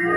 Halo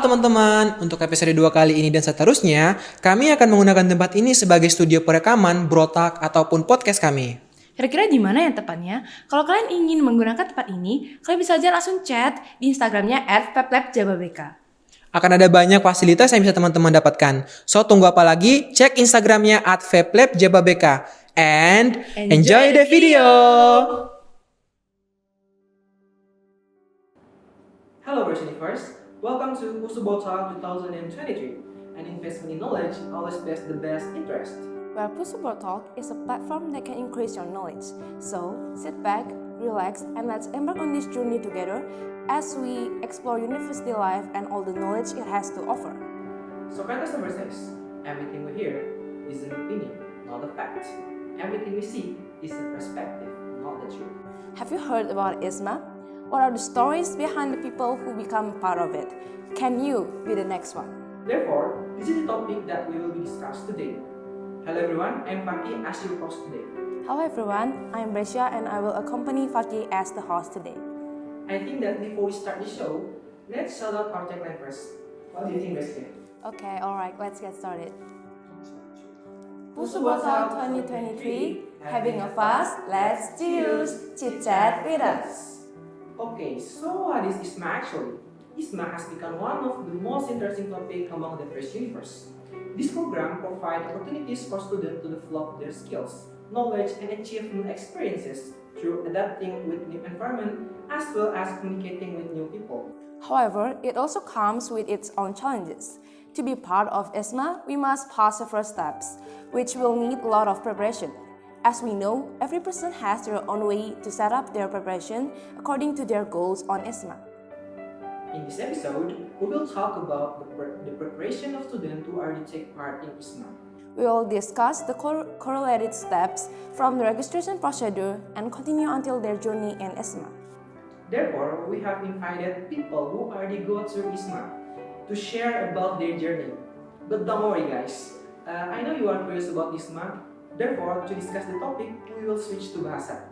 teman-teman, untuk episode 2 kali ini dan seterusnya, kami akan menggunakan tempat ini sebagai studio perekaman, broadcast, ataupun podcast kami. Kira-kira di mana yang tepatnya? Kalau kalian ingin menggunakan tempat ini, kalian bisa aja langsung chat di Instagramnya @feblabjababk. Akan ada banyak fasilitas yang bisa teman-teman dapatkan. So, tunggu apa lagi? Cek Instagramnya @feblabjababk. And enjoy the video! Hello Burst Universe, welcome to Usubol Talk 2023. An investment in knowledge always bears the best interest. Well, Pusubol Talk is a platform that can increase your knowledge. So, sit back, relax, and let's embark on this journey together as we explore university life and all the knowledge it has to offer. Socrates never says, everything we hear is an opinion, not a fact. Everything we see is a perspective, not the truth. Have you heard about ISMA? What are the stories behind the people who become part of it? Can you be the next one? Therefore, this is the topic that we will be discussed today. Hello everyone, I'm Fakih as your host today. Hello everyone, I'm Brescia and I will accompany Fakih as the host today. I think that before we start the show, let's shout out our tagline first. What do you think, Brescia? Okay, alright, let's get started. Pusubol Talk 2023, having a fast, let's choose, chit chat with us. Okay, so what is ISMA actually? ISMA has become one of the most interesting topics among the Burst Universe. This program provides opportunities for students to develop their skills, knowledge, and achieve new experiences through adapting with new environment as well as communicating with new people. However, it also comes with its own challenges. To be part of ISMA, we must pass several steps, which will need a lot of preparation. As we know, every person has their own way to set up their preparation according to their goals on ISMA. In this episode, we will talk about the preparation of students who already take part in ISMA. We will discuss the correlated steps from the registration procedure and continue until their journey in ISMA. Therefore, we have invited people who already go through ISMA to share about their journey. But don't worry guys, I know you are curious about ISMA. Therefore, to discuss the topic, we will switch to bahasa.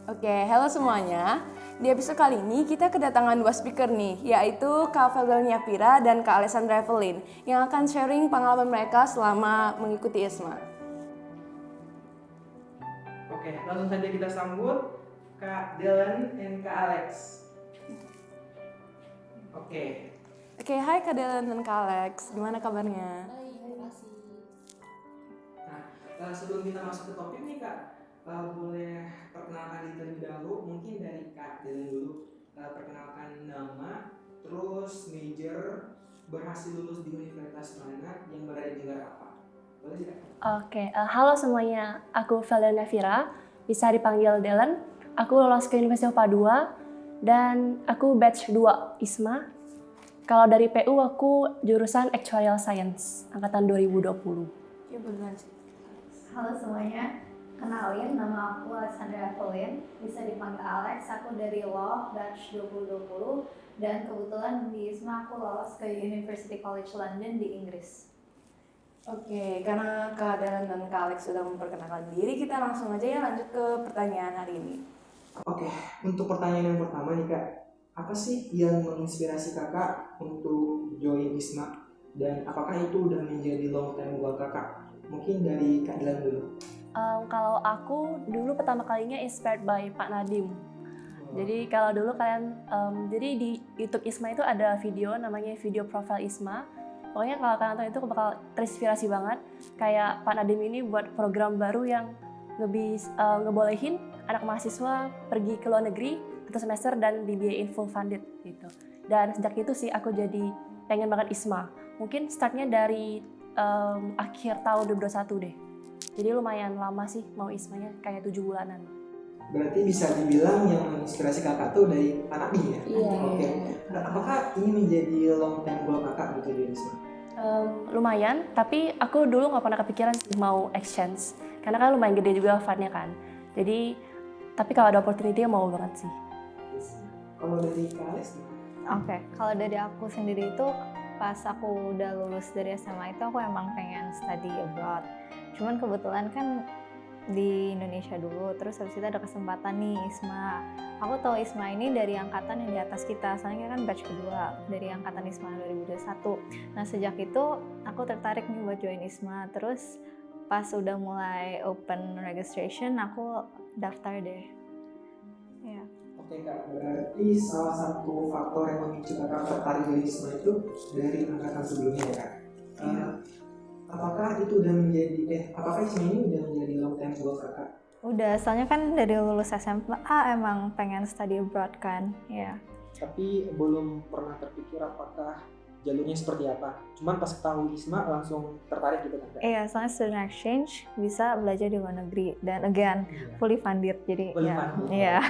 Oke, halo semuanya. Di episode kali ini kita kedatangan dua speaker nih, yaitu Kak Fedelnia Pira dan Kak Alessandra Evelyn, yang akan sharing pengalaman mereka selama mengikuti ISMA. Oke, langsung saja kita sambut Kak Dylan dan Kak Alex. Oke, Hai Kak Dylan dan Kak Alex, gimana kabarnya? Nah, sebelum kita masuk ke topik nih Kak, boleh perkenalkan diri terlebih dahulu, mungkin dari Kak Dylan dulu. Perkenalkan nama, terus major, berhasil lulus di universitas mana, yang berada di negara apa? Boleh tidak? Oke, halo semuanya. Aku Fedelnia Pira, bisa dipanggil Dylan. Aku lolos ke Universitas Padua dan aku batch 2 ISMA. Kalau dari PU aku jurusan Actuarial Science angkatan 2020. Ya beneran sih. Halo semuanya, kenalin nama aku Alessandra Evelyn, bisa dipanggil Alex, aku dari Law Batch 2020 dan kebetulan di ISMA aku lolos ke University College London di Inggris. Oke, karena Kak Dylan dan Kak Alex sudah memperkenalkan diri, kita langsung aja ya lanjut ke pertanyaan hari ini. Oke, untuk pertanyaan yang pertama nih Kak, apa sih yang menginspirasi Kakak untuk join ISMA? Dan apakah itu udah menjadi long time goal Kakak? Mungkin dari Kak Dylan dulu. Kalau aku dulu pertama kalinya inspired by Pak Nadiem. Jadi kalau dulu kalian, jadi di YouTube ISMA itu ada video namanya video profile ISMA. Pokoknya kalau kalian tahu itu bakal terinspirasi banget. Kayak Pak Nadiem ini buat program baru yang ngebolehin anak mahasiswa pergi ke luar negeri 1 semester dan dibiayain full funded gitu. Dan sejak itu sih aku jadi pengen banget ISMA. Mungkin startnya dari akhir tahun 2021 deh. Jadi lumayan lama sih mau ISMA-nya, kayak 7 bulanan. Berarti bisa dibilang yang menginspirasi Kakak tuh dari Pak Nadiem ya? Iya. Oke. Apakah ini menjadi long time goal Kakak gitu di ISMA? Lumayan, tapi aku dulu nggak pernah kepikiran sih mau exchange. Karena kan lumayan gede juga fund-nya kan. Jadi, tapi kalau ada opportunity mau banget sih. Kalau dari Kak Alex gimana? Oke, kalau dari aku sendiri itu pas aku udah lulus dari SMA itu aku emang pengen study abroad. Cuman kebetulan kan di Indonesia dulu, terus habis itu ada kesempatan nih ISMA. Aku tahu ISMA ini dari angkatan yang di atas kita, soalnya kan batch kedua dari angkatan ISMA 2021. Nah sejak itu aku tertarik nih buat join ISMA, terus pas udah mulai open registration aku daftar deh. Ya. Oke Kak, berarti salah satu faktor yang memicu Kakak tertarik di ISMA itu dari angkatan sebelumnya ya Kak? Apakah itu udah menjadi, apakah ISMA ini udah menjadi long term goal Kakak? Udah, soalnya kan dari lulus SMA emang pengen study abroad kan, ya. Tapi belum pernah terpikir apakah jalurnya seperti apa. Cuman pas ketahui ISMA langsung tertarik gitu kan Kak? Iya, soalnya student exchange bisa belajar di luar negeri dan again fully funded, jadi Fully ya, funded. iya.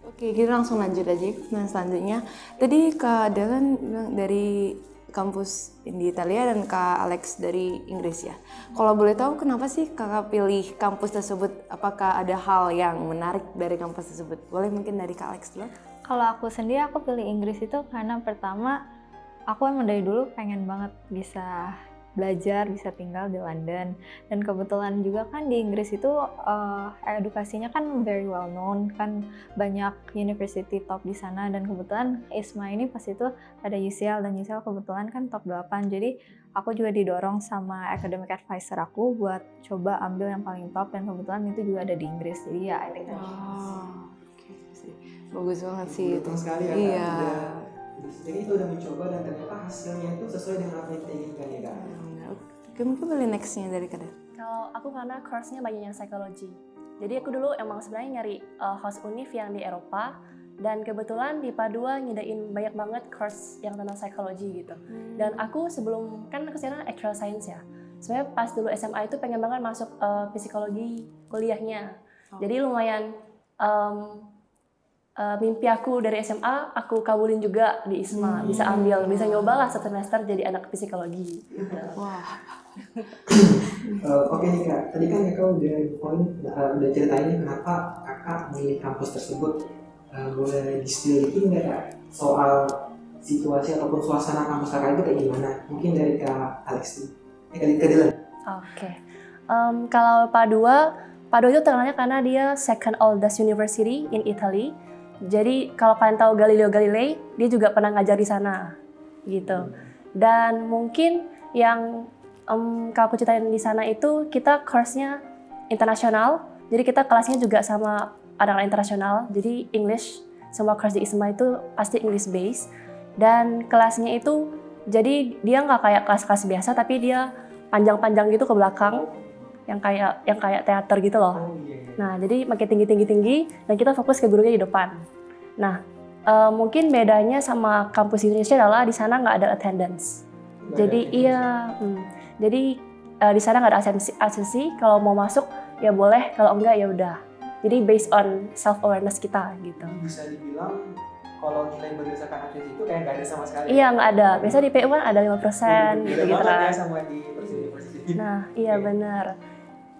Oke, kita langsung lanjut aja ke selanjutnya. Tadi Kak Dalan bilang dari kampus di Italia dan Kak Alex dari Inggris ya. Kalau boleh tahu kenapa sih Kakak pilih kampus tersebut? Apakah ada hal yang menarik dari kampus tersebut? Boleh mungkin dari Kak Alex dulu? Kalau aku sendiri aku pilih Inggris itu karena pertama aku emang dari dulu pengen banget bisa belajar, bisa tinggal di London, dan kebetulan juga kan di Inggris itu edukasinya kan very well known, kan banyak university top di sana, dan kebetulan ISMA ini pas itu ada UCL, dan UCL kebetulan kan top 8, jadi aku juga didorong sama academic advisor aku buat coba ambil yang paling top, dan kebetulan itu juga ada di Inggris, jadi ya I think that's Oke sih. Bagus banget sih itu. Beruntung sekali ya Iya. Kak. Jadi itu udah mencoba dan ternyata hasilnya itu sesuai dengan apa yang kita inginkan ya Kak. Oke, mungkin boleh nextnya dari Kak Dalan. Kalau aku karena course-nya banyak yang psikologi. Jadi aku dulu emang sebenarnya nyari house univ yang di Eropa, dan kebetulan di Padua nyedain banyak banget course yang tentang psikologi gitu. Dan aku sebelum, kan aku sekarang actual science ya. Sebenarnya pas dulu SMA itu pengen banget masuk psikologi kuliahnya. Jadi lumayan mimpi aku dari SMA, aku kabulin juga di ISMA. Bisa ambil, bisa nyoba lah satu semester jadi anak psikologi. Wah. Oke nih Kak, tadi kan Kakak udah ceritain kenapa Kakak memilih kampus tersebut. Boleh di-spill nggak Kak soal situasi ataupun suasana kampus Kakak itu kayak gimana? Mungkin dari Kak Alex dulu. Kak Dilan. Oke. Kalau Padua itu terkenalnya karena dia second oldest university in Italy. Jadi kalau kalian tahu Galileo Galilei, dia juga pernah ngajar di sana, gitu. Dan mungkin yang kalau aku ceritain di sana itu kita course-nya internasional. Jadi kita kelasnya juga sama anak-anak internasional. Jadi English, semua course di ISMA itu pasti English based. Dan kelasnya itu jadi dia nggak kayak kelas-kelas biasa, tapi dia panjang-panjang gitu ke belakang, yang kayak teater gitu loh. Nah, jadi makin tinggi dan kita fokus ke gurunya di depan. Nah, mungkin bedanya sama kampus di Indonesia adalah di sana nggak ada attendance. Jadi di sana nggak ada absensi. Kalau mau masuk ya boleh, kalau enggak ya udah. Jadi based on self awareness kita gitu. Bisa dibilang kalau nilai berdasarkan absensi itu kayak nggak ada sama sekali. Iya, nggak ada. Biasa di PU kan ada 5% gitu banget kan. ya sama di university. Nah, iya benar.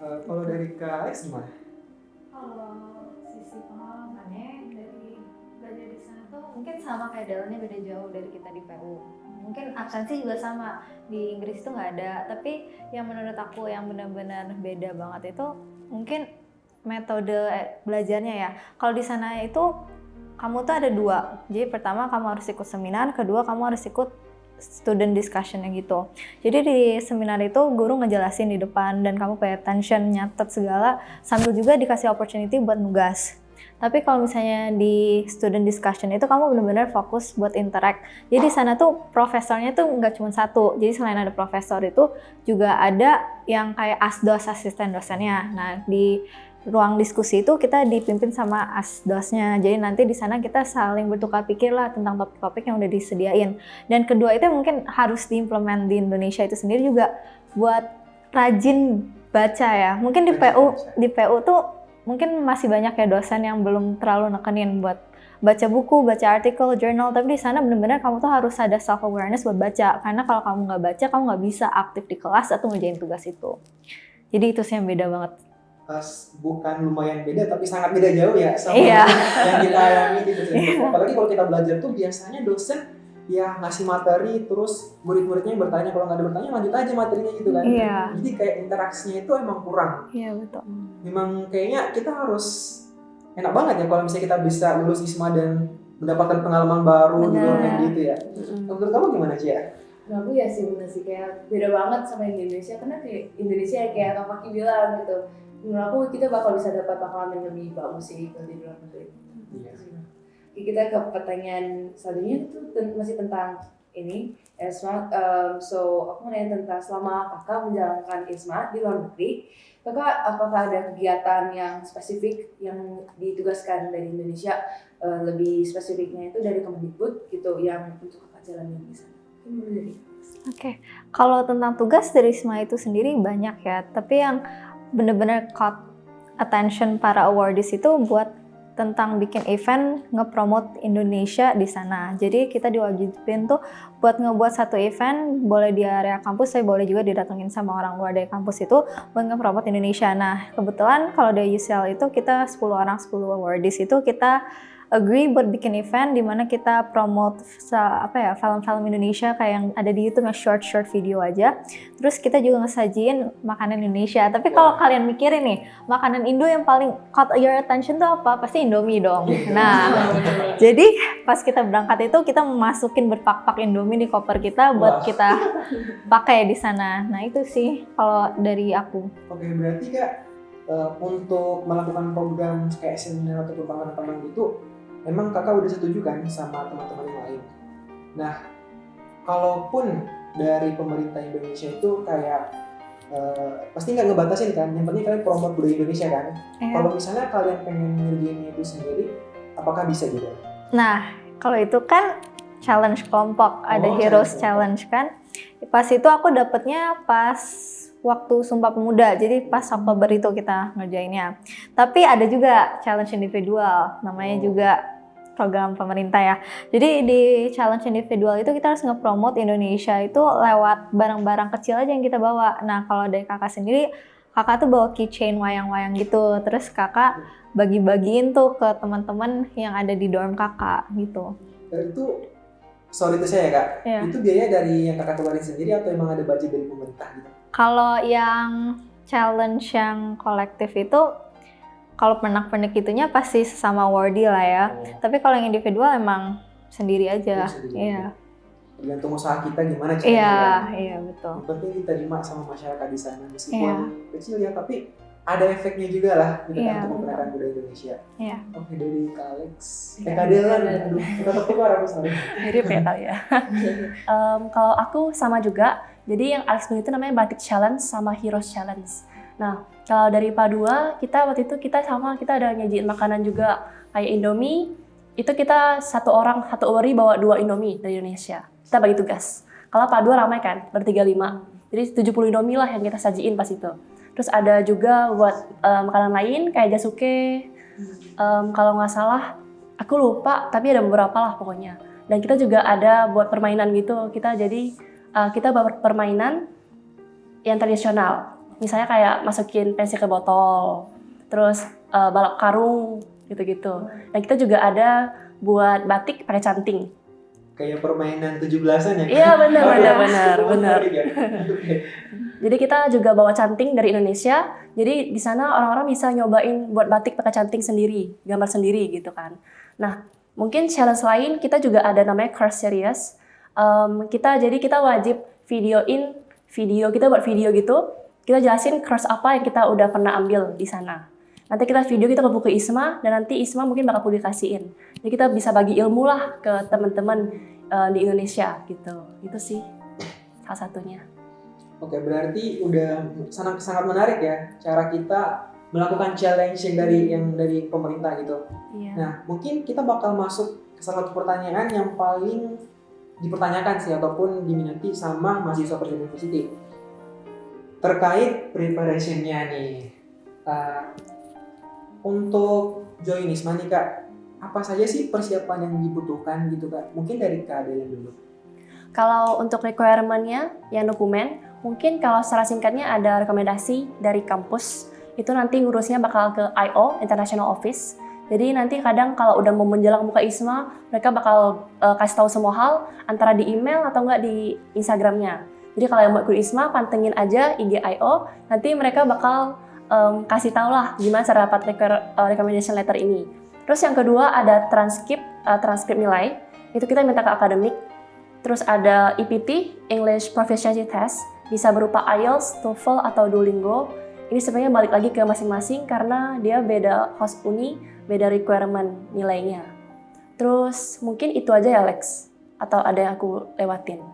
Kalau dari Kak Alex gimana? Kalau sisi pengalamannya dari belajar di sana tuh mungkin sama kayak Dalannya beda jauh dari kita di PU. Mungkin absensi juga sama, di Inggris itu nggak ada. Tapi yang menurut aku yang benar-benar beda banget itu mungkin metode belajarnya ya. Kalau di sana itu kamu tuh ada dua. Jadi pertama kamu harus ikut seminar, kedua kamu harus ikut student discussion gitu. Jadi di seminar itu guru ngejelasin di depan dan kamu pay attention, nyatet segala, sambil juga dikasih opportunity buat nugas. Tapi kalau misalnya di student discussion itu kamu benar-benar fokus buat interact. Jadi di sana tuh profesornya tuh nggak cuma satu. Jadi selain ada profesor itu juga ada yang kayak asdos, asisten dosennya. Nah di ruang diskusi itu kita dipimpin sama asdosnya. Jadi nanti di sana kita saling bertukar pikir lah tentang topik-topik yang udah disediain. Dan kedua itu mungkin harus diimplement di Indonesia itu sendiri juga buat rajin baca ya. Mungkin di PU tuh mungkin masih banyak ya dosen yang belum terlalu nekenin buat baca buku, baca artikel, journal, tapi di sana benar-benar kamu tuh harus ada self awareness buat baca, karena kalau kamu nggak baca kamu nggak bisa aktif di kelas atau ngerjain tugas itu. Jadi itu sih yang beda banget. Bukan lumayan beda tapi sangat beda jauh ya sama Iya. yang kita alami di dosen. Apalagi kalau kita belajar tuh biasanya dosen ya ngasih materi terus murid-muridnya yang bertanya, kalau nggak ada bertanya lanjut aja materinya gitu kan. Iya. Jadi kayak interaksinya itu emang kurang. Iya betul. Memang kayaknya kita harus enak banget ya kalau misalnya kita bisa lulus ISMA dan mendapatkan pengalaman baru di luar Benar. negeri gitu ya. Menurut kamu gimana sih ya? Nah, aku ya sih bener sih kayak beda banget sama Indonesia, karena kayak Indonesia kayak Kak Faki bilang gitu, menurut aku kita bakal bisa dapat pengalaman yang lebih bagus sih kalau di luar negeri. Iya. Kita ke pertanyaan selanjutnya itu masih tentang ini ISMA. So aku mau nanya tentang selama kakak menjalankan ISMA di luar negeri, kakak apakah ada kegiatan yang spesifik yang ditugaskan dari Indonesia, lebih spesifiknya itu dari Kemendikbud gitu yang untuk kakak jalanin di sana? Oke, kalau tentang tugas dari ISMA itu sendiri banyak ya, tapi yang benar-benar caught attention para awardees itu buat tentang bikin event nge-promote Indonesia di sana. Jadi kita diwajibin tuh buat ngebuat satu event, boleh di area kampus, saya boleh juga didatengin sama orang luar dari kampus itu buat nge-promote Indonesia. Nah, kebetulan kalau dari UCL itu kita 10 orang 10 awardees itu kita agree buat bikin event di mana kita promote film-film Indonesia kayak yang ada di YouTube yang short video aja. Terus kita juga ngesajiin makanan Indonesia. Tapi kalau kalian mikirin nih, makanan Indo yang paling caught your attention tuh apa? Pasti Indomie dong. Nah, jadi pas kita berangkat itu kita masukin berpak-pak Indomie di koper kita buat kita pakai di sana. Nah, itu sih kalau dari aku. Oke, berarti Kak untuk melakukan program kayak seminar atau pameran gitu, emang kakak udah setuju kan sama teman-teman yang lain. Nah, kalaupun dari pemerintah Indonesia itu kayak pasti nggak ngebatasin kan, yang penting kalian promote budaya Indonesia kan. Kalau misalnya kalian pengen ngerjainnya itu sendiri, apakah bisa juga? Nah, kalau itu kan challenge kelompok, ada Heroes Challenge kan. Pas itu aku dapetnya pas waktu Sumpah Pemuda, jadi pas Oktober itu kita ngerjainnya. Tapi ada juga challenge individual, namanya juga program pemerintah ya. Jadi di challenge individual itu kita harus nge-promote Indonesia itu lewat barang-barang kecil aja yang kita bawa. Nah, kalau dari kakak sendiri, kakak tuh bawa keychain wayang-wayang gitu. Terus kakak bagi-bagiin tuh ke teman-teman yang ada di dorm kakak gitu. Itu sorry itu saya Kak, Iya. itu biaya dari yang kakak keluarin sendiri atau emang ada budget dari pemerintah gitu? Kalau yang challenge yang kolektif itu, kalau pernak-pernik itunya pasti sesama awardee lah ya. Tapi kalau yang individual emang sendiri aja. Iya. Tergantung usaha kita gimana caranya. Iya, kan? iya betul. Yang penting diterima sama masyarakat di sana meskipun Iya. kecil ya, tapi ada efeknya juga lah gitu Iya, kan untuk betul. memperkenalkan budaya Indonesia. Iya. Oke, dari Kak Alex. Kak Delan, aduh, kita tertukar aku sorry. Mirip ya kali ya. Kalau aku sama juga, jadi yang Alex bilang itu namanya Batik Challenge sama Heroes Challenge. Nah, kalau dari PA2, kita waktu itu kita ada nyajiin makanan juga kayak Indomie. Itu kita satu awardee bawa 2 Indomie dari Indonesia. Kita bagi tugas. Kalau PA2 ramai kan, ber-35. Jadi 70 Indomie lah yang kita sajiin pas itu. Terus ada juga buat makanan lain kayak jasuke. Kalau nggak salah, aku lupa, tapi ada beberapa lah pokoknya. Dan kita juga ada buat permainan gitu. Kita buat permainan yang tradisional. Misalnya kayak masukin pensil ke botol, terus balap karung gitu-gitu. Dan kita juga ada buat batik pakai canting. Kayak permainan 17-an ya? Iya benar. Ya. Jadi kita juga bawa canting dari Indonesia. Jadi di sana orang-orang bisa nyobain buat batik pakai canting sendiri, gambar sendiri gitu kan. Nah, mungkin challenge lain kita juga ada namanya course series. Kita wajib videoin video, kita buat video gitu. Kita jelasin course apa yang kita udah pernah ambil di sana. Nanti kita upload ke ISMA dan nanti ISMA mungkin bakal publikasiin. Jadi kita bisa bagi ilmu lah ke teman-teman di Indonesia gitu. Itu sih salah satunya. Oke, berarti udah sangat menarik ya cara kita melakukan challenge yang dari pemerintah gitu. Iya. Nah, mungkin kita bakal masuk ke salah satu pertanyaan yang paling dipertanyakan sih ataupun diminati sama mahasiswa Presiden University. Terkait preparation-nya nih. Untuk join ISMA nih Kak, apa saja sih persiapan yang dibutuhkan gitu Kak? Mungkin dari Kak Adela dulu. Kalau untuk requirement-nya yang dokumen, mungkin kalau secara singkatnya ada rekomendasi dari kampus, itu nanti ngurusnya bakal ke IO, International Office. Jadi nanti kadang kalau udah mau menjelang buka ISMA, mereka bakal kasih tahu semua hal, antara di email atau enggak di Instagramnya. Jadi kalau yang mau ikut ISMA, pantengin aja IG IO, nanti mereka bakal kasih tahu lah gimana cara dapat recommendation letter ini. Terus yang kedua ada transkrip nilai, itu kita minta ke akademik. Terus ada EPT, English Proficiency Test, bisa berupa IELTS, TOEFL, atau Duolingo. Ini sebenarnya balik lagi ke masing-masing karena dia beda host uni, beda requirement nilainya. Terus mungkin itu aja ya Lex, atau ada yang aku lewatin?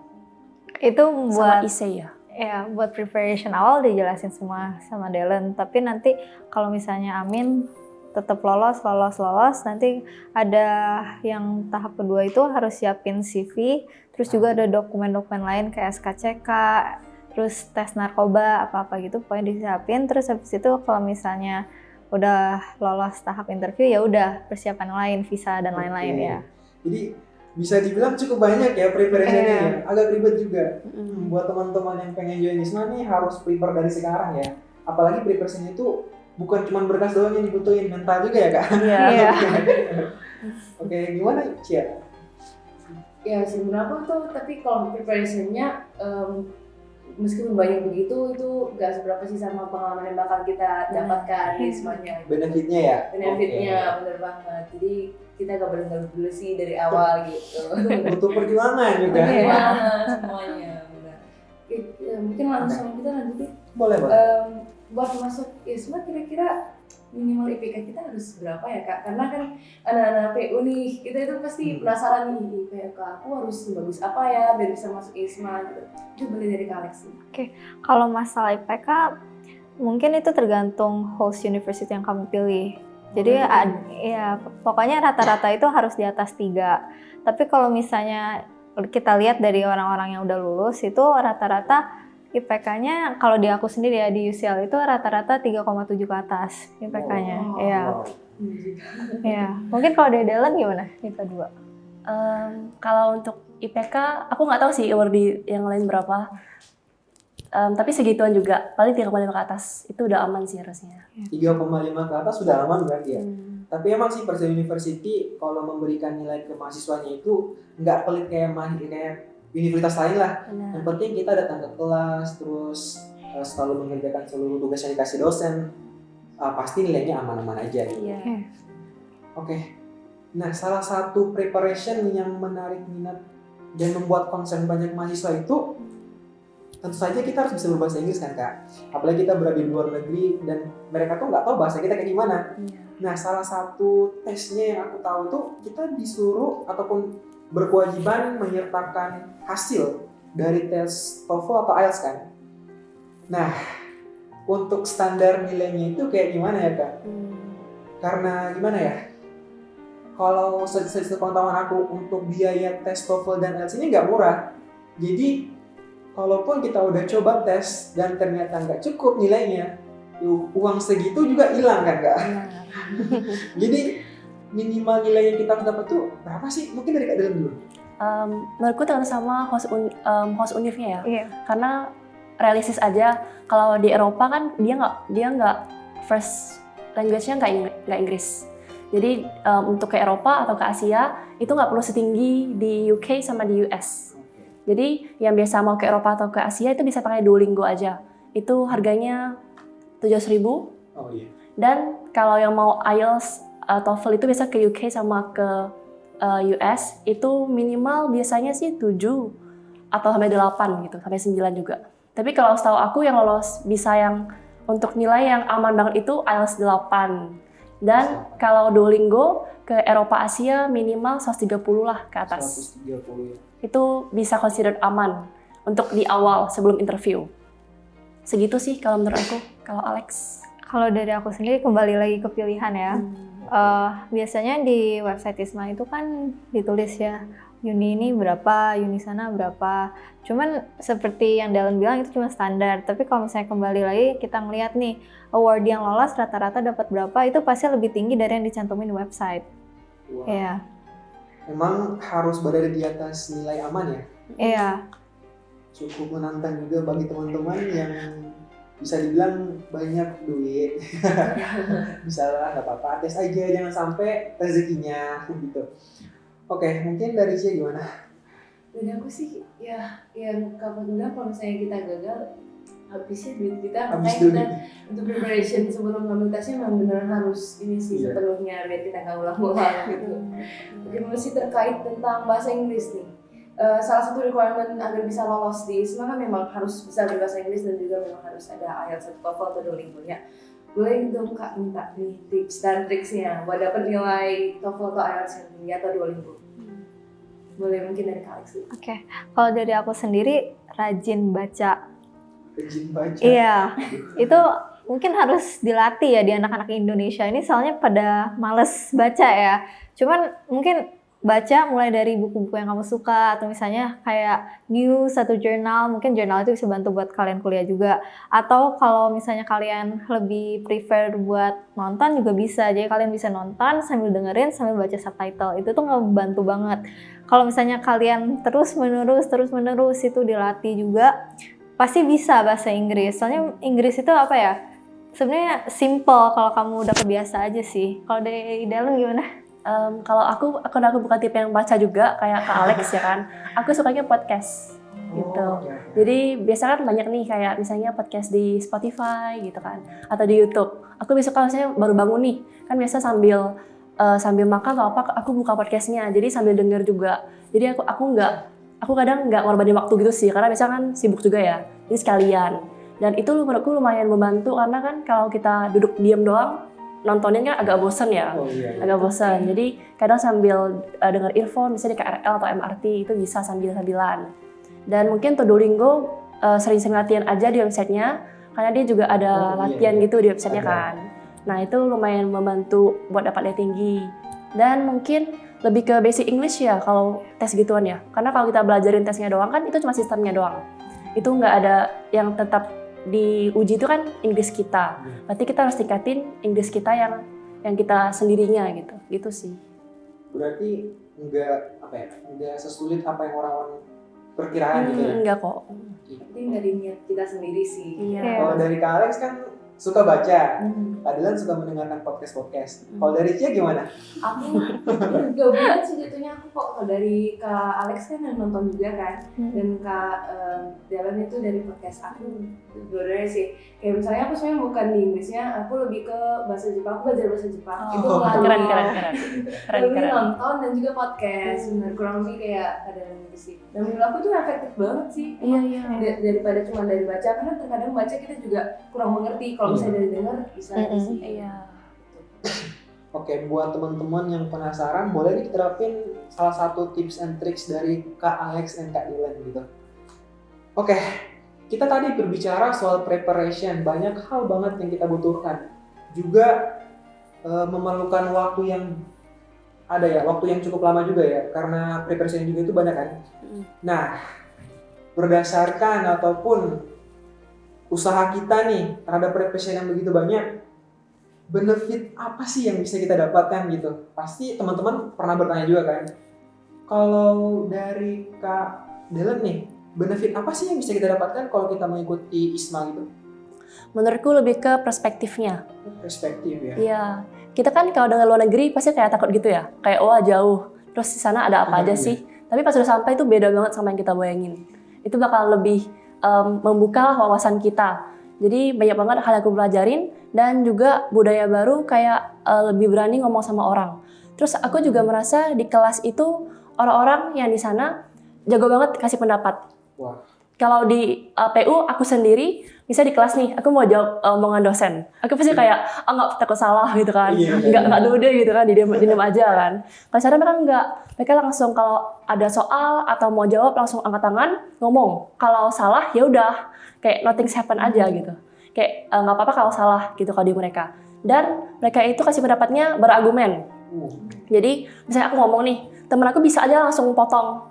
Itu Sama buat ISE ya? ya buat preparation awal dijelasin semua sama Dellen. Tapi nanti kalau misalnya Amin tetap lolos, nanti ada yang tahap kedua itu harus siapin CV, terus juga ada dokumen-dokumen lain kayak SKCK, terus tes narkoba, apa-apa gitu pokoknya disiapin. Terus habis itu kalau misalnya udah lolos tahap interview ya udah persiapan lain, visa dan lain-lain ya. Jadi bisa dibilang cukup banyak ya preparation-nya ya. Agak ribet juga. Buat teman-teman yang pengen join ISMA nih harus prepare dari sekarang ya. Apalagi preparation itu bukan cuma berkas doang yang dibutuhin, mental juga ya Kak? Iya. Oke, gimana Cia? Ya sebenarnya aku tuh, tapi kalau preparation-nya meskipun banyak begitu, itu gak seberapa sih sama pengalaman yang bakal kita dapatkan di semuanya. Benefitnya ya? Benefitnya bener banget. Jadi kita gak boleh ngeluh dulu sih dari awal gitu. Butuh perjuangan juga. Banget semuanya. Bener. Mungkin langsung kita lanjutin. Boleh. Buat masuk ISMA kira-kira minimal IPK kita harus berapa ya Kak? Karena kan anak-anak PU nih, kita itu pasti penasaran nih, IPK aku harus bagus apa ya biar bisa masuk ISMA gitu. Itu boleh dari Kak Alex nih. Kalau masalah IPK mungkin itu tergantung host university yang kamu pilih. Jadi ya pokoknya rata-rata itu harus di atas 3. Tapi kalau misalnya kita lihat dari orang-orang yang udah lulus itu rata-rata IPK-nya kalau di aku sendiri ya di UCL itu rata-rata 3,7 ke atas IPK-nya. Iya. Iya. Mungkin kalau dari Dellen gimana? IPK 2. Kalau untuk IPK, aku nggak tahu sih award di yang lain berapa. Tapi segituan juga, paling 3,5 ke atas. Itu udah aman sih harusnya. 3,5 ke atas sudah aman berarti ya? Tapi emang sih Persija University kalau memberikan nilai ke mahasiswanya itu nggak pelit kayak universitas lain lah. Benar. Yang penting kita datang ke kelas, terus selalu mengerjakan seluruh tugas yang dikasih dosen. Pasti nilainya aman-aman aja gitu. Iya. Oke. Nah, salah satu preparation yang menarik minat dan membuat concern banyak mahasiswa itu tentu saja kita harus bisa berbahasa Inggris kan Kak. Apalagi kita berada di luar negeri dan mereka tuh nggak tahu bahasa kita kayak gimana. Iya. Nah, salah satu tesnya yang aku tahu tuh kita disuruh ataupun berkewajiban menyertakan hasil dari tes TOEFL atau IELTS kan. Nah, untuk standar nilainya itu kayak gimana ya Kak? Karena gimana ya? Kalau sepengetahuan aku untuk biaya tes TOEFL dan IELTS ini nggak murah. Jadi, kalaupun kita udah coba tes dan ternyata nggak cukup nilainya, uang segitu juga hilang kan Kak? Jadi, minimal nilai yang kita dapat tuh berapa sih? Mungkin dari Kak Dellen dulu. Menurutku tergantung sama host univnya ya. Iya. Karena realistis aja, kalau di Eropa kan dia nggak first language-nya nggak Inggris. Jadi untuk ke Eropa atau ke Asia itu nggak perlu setinggi di UK sama di US. Jadi yang biasa mau ke Eropa atau ke Asia itu bisa pakai Duolingo aja. Itu harganya 700.000. Oh iya. Dan kalau yang mau IELTS TOEFL itu bisa ke UK sama ke US itu minimal biasanya sih 7 atau sampai 8 gitu, sampai 9 juga. Tapi kalau setahu aku yang lolos bisa yang untuk nilai yang aman banget itu IELTS 8. Dan kalau Duolingo ke Eropa Asia minimal 130 lah ke atas. 130 ya. Itu bisa considered aman untuk di awal sebelum interview. Segitu sih kalau menurut aku. Kalau Alex? Kalau dari aku sendiri kembali lagi ke pilihan ya. Biasanya di website ISMA itu kan ditulis ya uni ini berapa, uni sana berapa. Cuman seperti yang Dellen bilang itu cuma standar. Tapi kalau misalnya kembali lagi kita ngeliat nih award yang lolos rata-rata dapat berapa itu pasti lebih tinggi dari yang dicantumin di website. Wah. Iya. Emang harus berada di atas nilai aman ya? Iya. Cukup menantang juga bagi teman-teman yang bisa dibilang banyak duit. Bisa lah, nggak apa-apa, tes aja, jangan sampai rezekinya gitu. Oke, mungkin dari Cia gimana? Dan aku sih ya yang kamu bilang kalau misalnya kita gagal habisnya duit kita, Habis makanya duit. kita untuk preparation sebelum ngambil tesnya memang beneran harus ini sih Iya. sepenuhnya biar kita nggak ulang-ulang gitu. Mungkin masih terkait tentang bahasa Inggris nih. Salah satu requirement agar bisa lolos di ISMA kan memang harus bisa berbahasa Inggris dan juga memang harus ada IELTS atau TOEFL atau Duolingo ya. Boleh dong Kak minta nih tips dan triksnya buat dapat nilai TOEFL atau IELTS yang tinggi atau Duolingo? Boleh mungkin dari Kak Alex dulu. Oke. Kalau dari aku sendiri rajin baca. Rajin baca. Iya. Itu mungkin harus dilatih ya di anak-anak Indonesia ini soalnya pada males baca ya. Cuman mungkin baca mulai dari buku-buku yang kamu suka atau misalnya kayak news atau jurnal, mungkin jurnal itu bisa bantu buat kalian kuliah juga. Atau kalau misalnya kalian lebih prefer buat nonton juga bisa, jadi kalian bisa nonton sambil dengerin sambil baca subtitle, itu tuh ngebantu banget. Kalau misalnya kalian terus menerus itu dilatih juga, pasti bisa bahasa Inggris. Soalnya Inggris itu apa ya, sebenarnya simple kalau kamu udah kebiasa aja sih. Kalau dari Dalen gimana? Kalau aku bukan tipe yang baca juga kayak Kak Alex ya kan. Aku sukanya podcast gitu. Oh, oke. Jadi biasa kan banyak nih kayak misalnya podcast di Spotify gitu kan, atau di YouTube. Aku bisa kalau misalnya baru bangun nih, kan biasa sambil makan atau apa, aku buka podcastnya. Jadi sambil denger juga. Jadi aku kadang nggak ngorbanin waktu gitu sih, karena biasa kan sibuk juga ya. Jadi sekalian. Dan itu menurutku lumayan membantu karena kan kalau kita duduk diam doang, nontonin kan agak bosen ya. Oh, iya. Agak bosan. Jadi kadang sambil denger earphone, misalnya di KRL atau MRT itu bisa sambilan. Dan mungkin untuk Duolingo sering-sering latihan aja di websitenya, karena dia juga ada latihan gitu di websitenya Ada. kan. Nah itu lumayan membantu buat dapat nilai tinggi. Dan mungkin lebih ke basic English ya kalau tes gituan ya. Karena kalau kita belajarin tesnya doang kan itu cuma sistemnya doang. Itu nggak ada yang tetap diuji itu kan Inggris kita. Berarti kita harus tingkatin Inggris kita yang kita sendirinya gitu sih. Berarti nggak sesulit apa yang orang-orang perkiraan gitu ya? Enggak kok. Penting dari niat kita sendiri sih. Iya. Kalau dari Kak Alex kan suka baca, Kak Dilan suka mendengarkan podcast. Kalau dari Cia gimana? Aku gabungan sih jatuhnya aku kok. Kalau dari Kak Alex kan yang nonton juga kan, dan Kak Dalan itu dari podcast aku. Dua-duanya sih. Kayak misalnya aku sebenarnya bukan di Inggrisnya, aku lebih ke bahasa Jepang. Aku belajar bahasa Jepang. Itu melalui melalui nonton dan juga podcast. Benar, kurang lebih kayak ada gitu sih. Dan menurut aku tuh efektif banget sih. Iya. Daripada cuma dari baca, karena terkadang baca kita juga kurang mengerti. Kalau misalnya dari dengar bisa sih. Iya. Oke, buat teman-teman yang penasaran, boleh diterapin salah satu tips and tricks dari Kak Alex dan Kak Dilan gitu. Oke, kita tadi berbicara soal preparation, banyak hal banget yang kita butuhkan. Juga memerlukan waktu yang waktu yang cukup lama juga ya, karena preparation juga itu banyak kan. Nah, berdasarkan ataupun usaha kita nih terhadap preparation yang begitu banyak, benefit apa sih yang bisa kita dapatkan gitu? Pasti teman-teman pernah bertanya juga kan. Kalau dari Kak Delen nih, benefit apa sih yang bisa kita dapatkan kalau kita mengikuti ISMA gitu? Menurutku lebih ke perspektifnya. Perspektif ya. Iya. Kita kan kalau dengan luar negeri pasti kayak takut gitu ya. Kayak wah jauh. Terus di sana ada apa aja sih? Tapi pas udah sampai itu beda banget sama yang kita bayangin. Itu bakal lebih membuka wawasan kita. Jadi banyak banget hal yang aku pelajarin dan juga budaya baru kayak lebih berani ngomong sama orang. Terus aku juga merasa di kelas itu orang-orang yang di sana jago banget kasih pendapat. Wah. Kalau di PU aku sendiri bisa di kelas nih, aku mau jawab omongan dosen. Aku pasti kayak nggak takut salah gitu kan, nggak dulu deh gitu kan, diem aja kan. Kalau sana mereka nggak, mereka langsung kalau ada soal atau mau jawab langsung angkat tangan ngomong. Kalau salah ya udah kayak nothing's happen aja gitu. Kayak nggak apa-apa kalau salah gitu kalau di mereka. Dan mereka itu kasih pendapatnya berargumen. Jadi misalnya aku ngomong nih, temen aku bisa aja langsung potong.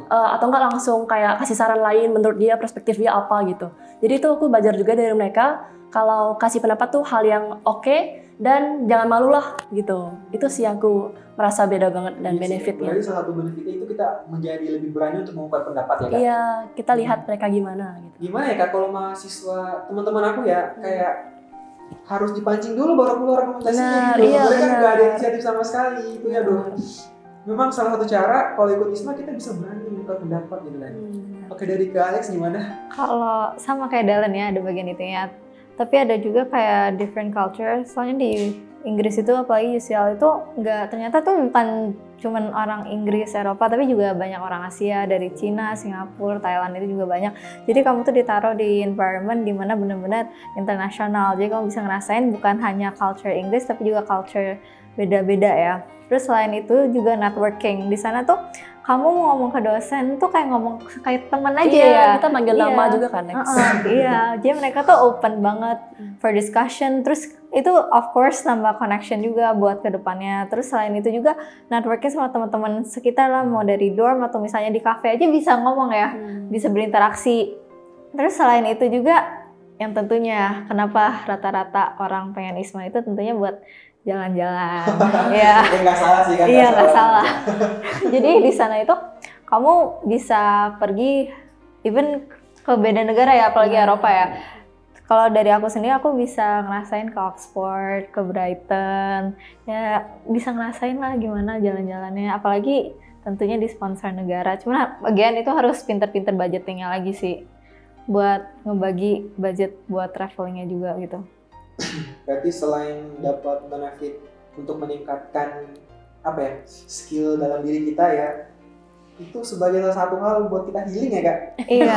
atau enggak langsung kayak kasih saran lain menurut dia, perspektif dia apa gitu. Jadi itu aku belajar juga dari mereka kalau kasih pendapat tuh hal yang oke dan jangan malu lah gitu. Itu sih aku merasa beda banget dan benefitnya. Berarti salah satu benefitnya itu kita menjadi lebih berani untuk mengungkapkan pendapat ya Kak? Iya, kita lihat mereka gimana gitu. Gimana ya Kak kalau mahasiswa teman-teman aku ya kayak harus dipancing dulu baru keluar rekomendasinya gitu. Iya, Mereka benar. nggak ada inisiatif sama sekali itu ya dong. Memang salah satu cara kalau ikut ISMA kita bisa berani membuka pendapat gitu kan. Oke, dari Kak Alex gimana? Kalau sama kayak Dalen ya, ada bagian itunya. Tapi ada juga kayak different culture. Soalnya di Inggris itu, apalagi UCL itu ternyata tuh bukan cuman orang Inggris, Eropa, tapi juga banyak orang Asia, dari Cina, Singapura, Thailand itu juga banyak. Jadi kamu tuh ditaruh di environment di mana benar-benar internasional. Jadi kamu bisa ngerasain bukan hanya culture Inggris, tapi juga culture beda-beda ya. Terus selain itu juga networking. Di sana tuh kamu mau ngomong ke dosen tuh kayak ngomong kayak teman aja ya. Kita manggil nama juga kan Lex. Iya, jadi mereka tuh open banget for discussion. Terus itu of course nambah connection juga buat kedepannya. Terus selain itu juga networking sama teman-teman sekitar lah, mau dari dorm atau misalnya di cafe aja bisa ngomong ya, bisa berinteraksi. Terus selain itu juga yang tentunya kenapa rata-rata orang pengen ISMA itu tentunya buat jalan-jalan. Ya. Nggak salah sih kan? Iya, nggak salah. Jadi di sana itu kamu bisa pergi even ke beda negara ya, apalagi Eropa ya. Kalau dari aku sendiri, aku bisa ngerasain ke Oxford, ke Brighton, ya bisa ngerasain lah gimana jalan-jalannya. Apalagi tentunya di sponsor negara. Cuma bagian itu harus pinter-pinter budgetingnya lagi sih, buat ngebagi budget buat travelingnya juga gitu. Berarti selain dapat benefit untuk meningkatkan skill dalam diri kita ya, itu sebagai salah satu hal buat kita healing ya Kak? Iya.